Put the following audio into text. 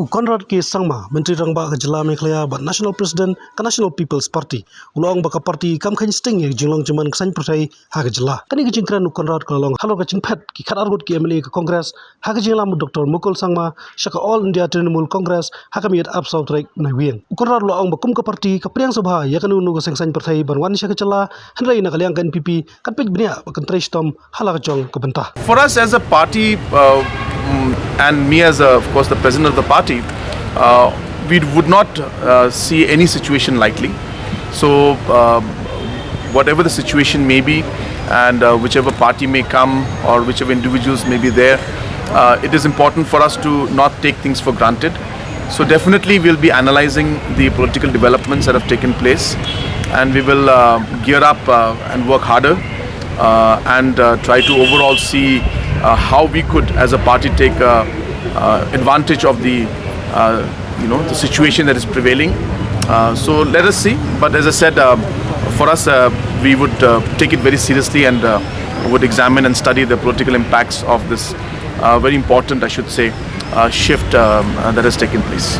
Konrad K. Sangma, Menteri Rangba ke Jela Mekhlaya bat National President ke National People's Party. Ulong baka parti kam khain sting ye jinglong jaman kesan pertai ha ke Jela. Kani ke jingkran Konrad ke long halo ke jingpet ki khat argut ki MLA ke Congress ha ke jinglam Dr. Mukul Sangma shaka All India Trinamool Congress ha kami at South Trek Nawien. Konrad ulong bakum ke parti ke priang sabha ya kanu nu ke sengsan pertai barwan sha ke Jela hendrai na kaliang kan PP kan pej bnia bakan tristom hala ke jong ke bentah. For us as a party, and me as, of course, the president of the party, we would not see any situation lightly. So, whatever the situation may be, and whichever party may come or whichever individuals may be there, it is important for us to not take things for granted. So, definitely we'll be analyzing the political developments that have taken place, and we will gear up and work harder and try to overall see how we could, as a party, take advantage of the the situation that is prevailing. So let us see. But as I said, for us, we would take it very seriously and would examine and study the political impacts of this very important, I should say, shift that has taken place.